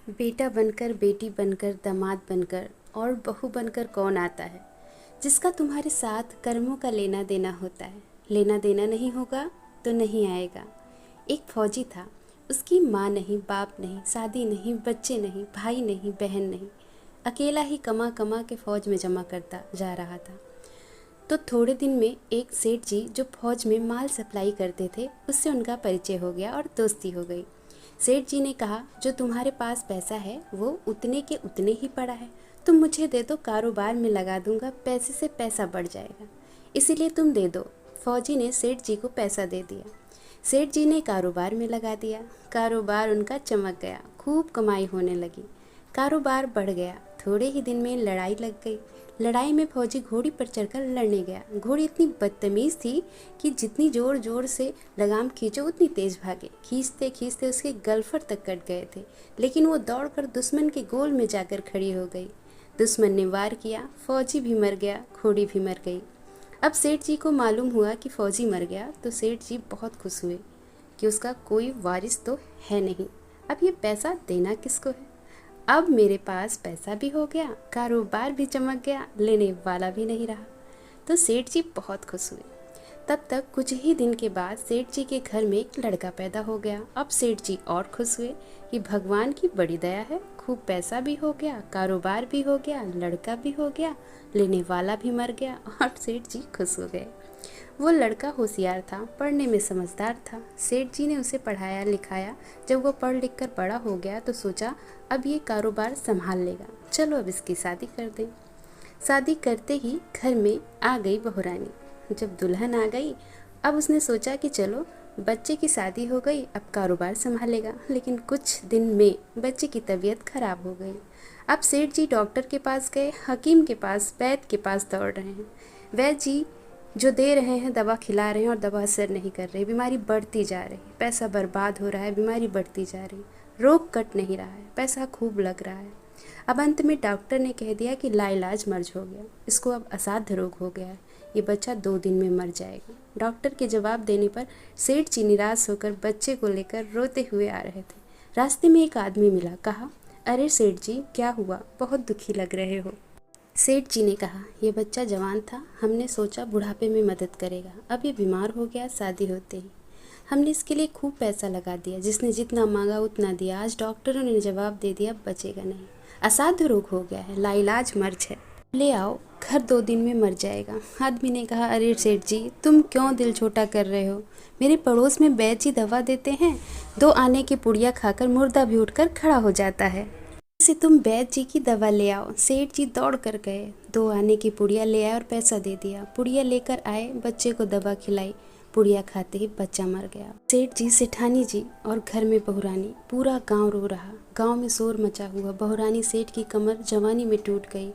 बेटा बनकर, बेटी बनकर, दामाद बनकर और बहू बनकर कौन आता है जिसका तुम्हारे साथ कर्मों का लेना देना होता है। लेना देना नहीं होगा तो नहीं आएगा। एक फौजी था, उसकी माँ नहीं, बाप नहीं, शादी नहीं, बच्चे नहीं, भाई नहीं, बहन नहीं, अकेला ही कमा कमा के फौज में जमा करता जा रहा था। तो थोड़े दिन में एक सेठ जी जो फौज में माल सप्लाई करते थे, उससे उनका परिचय हो गया और दोस्ती हो गई। सेठ जी ने कहा, जो तुम्हारे पास पैसा है वो उतने के उतने ही पड़ा है, तुम मुझे दे दो, कारोबार में लगा दूंगा, पैसे से पैसा बढ़ जाएगा, इसीलिए तुम दे दो। फौजी ने सेठ जी को पैसा दे दिया। सेठ जी ने कारोबार में लगा दिया। कारोबार उनका चमक गया, खूब कमाई होने लगी, कारोबार बढ़ गया। थोड़े ही दिन में लड़ाई लग गई। लड़ाई में फौजी घोड़ी पर चढ़कर लड़ने गया। घोड़ी इतनी बदतमीज़ थी कि जितनी ज़ोर ज़ोर से लगाम खींचो उतनी तेज़ भागे। खींचते खींचते उसके गलफर तक कट गए थे, लेकिन वो दौड़कर दुश्मन के गोल में जाकर खड़ी हो गई। दुश्मन ने वार किया, फौजी भी मर गया, घोड़ी भी मर गई। अब सेठ जी को मालूम हुआ कि फौजी मर गया तो सेठ जी बहुत खुश हुए कि उसका कोई वारिस तो है नहीं। अब ये पैसा देना किसको है? अब मेरे पास पैसा भी हो गया, कारोबार भी चमक गया, लेने वाला भी नहीं रहा। तो सेठ जी बहुत खुश हुए। तब तक कुछ ही दिन के बाद सेठ जी के घर में एक लड़का पैदा हो गया। अब सेठ जी और खुश हुए कि भगवान की बड़ी दया है, खूब पैसा भी हो गया, कारोबार भी हो गया, लड़का भी हो गया, लेने वाला भी मर गया, और सेठ जी खुश हो गए। वो लड़का होशियार था, पढ़ने में समझदार था। सेठ जी ने उसे पढ़ाया लिखाया। जब वो पढ़ लिख कर बड़ा हो गया तो सोचा अब ये कारोबार संभाल लेगा, चलो अब इसकी शादी कर दें। शादी करते ही घर में आ गई बहुरानी। जब दुल्हन आ गई, अब उसने सोचा कि चलो बच्चे की शादी हो गई, अब कारोबार संभालेगा। लेकिन कुछ दिन में बच्चे की तबीयत खराब हो गई। अब सेठ जी डॉक्टर के पास गए, हकीम के पास, वैद्य के पास दौड़ रहे हैं। वैद्य जी जो दे रहे हैं, दवा खिला रहे हैं और दवा असर नहीं कर रही, बीमारी बढ़ती जा रही है, पैसा बर्बाद हो रहा है, बीमारी बढ़ती जा रही है, रोग कट नहीं रहा है, पैसा खूब लग रहा है। अब अंत में डॉक्टर ने कह दिया कि लाइलाज मर्ज हो गया, इसको अब असाध्य रोग हो गया है, ये बच्चा 2 दिन में मर जाएगा। डॉक्टर के जवाब देने पर सेठ जी निराश होकर बच्चे को लेकर रोते हुए आ रहे थे। रास्ते में एक आदमी मिला, कहा, अरे सेठ जी क्या हुआ, बहुत दुखी लग रहे हो। सेठ जी ने कहा, ये बच्चा जवान था, हमने सोचा बुढ़ापे में मदद करेगा, अब ये बीमार हो गया शादी होते ही। हमने इसके लिए खूब पैसा लगा दिया, जिसने जितना मांगा उतना दिया। आज डॉक्टरों ने जवाब दे दिया बचेगा नहीं, असाध्य रोग हो गया है, लाइलाज मर्ज है, ले आओ, घर 2 दिन में मर जाएगा। आदमी ने कहा, अरे सेठ जी तुम क्यों दिल छोटा कर रहे हो, मेरे पड़ोस में वैद्य जी दवा देते हैं, 2 आने की पुड़िया खाकर मुर्दा भी उठकर खड़ा हो जाता है, से तुम वैद्य जी की दवा ले आओ। सेठ जी दौड़ कर गए, 2 आने की पुड़िया ले आए और पैसा दे दिया। पुड़िया लेकर आए, बच्चे को दवा खिलाई, पुड़िया खाते ही बच्चा मर गया। सेठ जी, सेठानी जी और घर में बहुरानी, पूरा गांव रो रहा, गांव में शोर मचा हुआ। बहुरानी सेठ की कमर जवानी में टूट गई।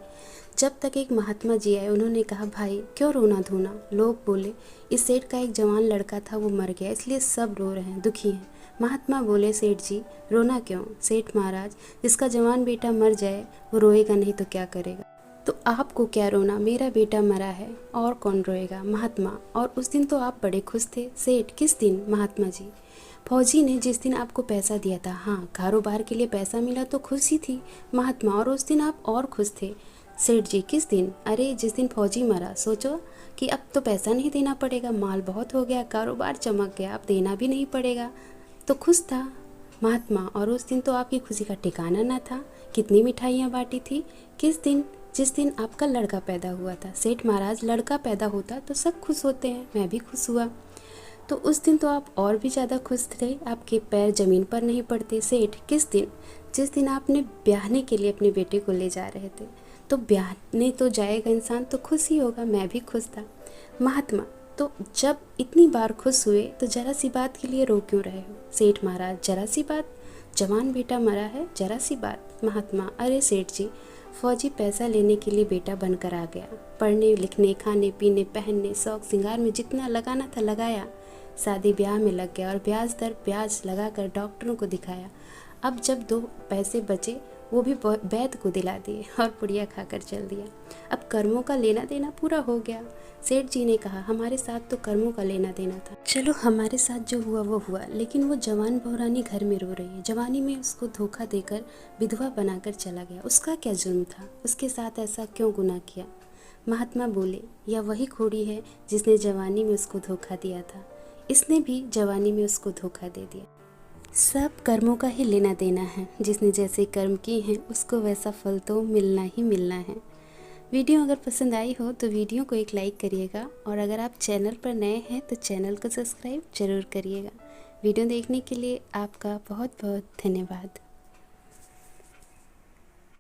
जब तक एक महात्मा जी आए, उन्होंने कहा, भाई क्यों रोना धोना। लोग बोले, इस सेठ का एक जवान लड़का था, वो मर गया, इसलिए सब रो रहे हैं, दुखी हैं। महात्मा बोले, सेठ जी रोना क्यों। सेठ महाराज, जिसका जवान बेटा मर जाए वो रोएगा नहीं तो क्या करेगा। तो आपको क्या रोना, मेरा बेटा मरा है, और कौन रोएगा। महात्मा, और उस दिन तो आप बड़े खुश थे। सेठ, किस दिन। महात्मा जी, फौजी ने जिस दिन आपको पैसा दिया था। हाँ, कारोबार के लिए पैसा मिला तो खुशी थी। महात्मा, और उस दिन आप और खुश थे। सेठ जी, किस दिन। अरे जिस दिन फौजी मरा, सोचो कि अब तो पैसा नहीं देना पड़ेगा, माल बहुत हो गया, कारोबार चमक गया, अब देना भी नहीं पड़ेगा, तो खुश था। महात्मा, और उस दिन तो आपकी खुशी का ठिकाना ना था, कितनी मिठाइयाँ बांटी थी। किस दिन। जिस दिन आपका लड़का पैदा हुआ था। सेठ महाराज, लड़का पैदा होता तो सब खुश होते हैं, मैं भी खुश हुआ, तो उस दिन तो आप और भी ज़्यादा खुश थे, आपके पैर ज़मीन पर नहीं पड़ते। सेठ, किस दिन। जिस दिन आपने ब्याहने के लिए अपने बेटे को ले जा रहे थे, तो ब्याहने तो जाएगा इंसान तो खुश ही होगा, मैं भी खुश था। महात्मा, तो जब इतनी बार खुश हुए तो जरा सी बात के लिए रो क्यों रहे हो। सेठ महाराज, जरा सी बात, जवान बेटा मरा है, जरा सी बात। महात्मा, अरे सेठ जी, फौजी पैसा लेने के लिए बेटा बनकर आ गया, पढ़ने लिखने, खाने पीने, पहनने, शौक श्रृंगार में जितना लगाना था लगाया, शादी ब्याह में लग गया और ब्याज दर ब्याज लगाकर डॉक्टरों को दिखाया। अब जब 2 पैसे बचे वो भी वैद्य को दिला दिए और पुड़िया खाकर चल दिया। अब कर्मों का लेना देना पूरा हो गया। सेठ जी ने कहा हमारे साथ तो कर्मों का लेना देना था, चलो हमारे साथ जो हुआ वो हुआ, लेकिन वो जवान बहुरानी घर में रो रही है। जवानी में उसको धोखा देकर विधवा बनाकर चला गया, उसका क्या जुर्म था, उसके साथ ऐसा क्यों गुनाह किया। महात्मा बोले यह वही खोड़ी है जिसने जवानी में उसको धोखा दिया था, इसने भी जवानी में उसको धोखा दे दिया। सब कर्मों का ही लेना देना है, जिसने जैसे कर्म किए हैं उसको वैसा फल तो मिलना ही मिलना है। वीडियो अगर पसंद आई हो तो वीडियो को एक लाइक करिएगा, और अगर आप चैनल पर नए हैं तो चैनल को सब्सक्राइब जरूर करिएगा। वीडियो देखने के लिए आपका बहुत बहुत धन्यवाद।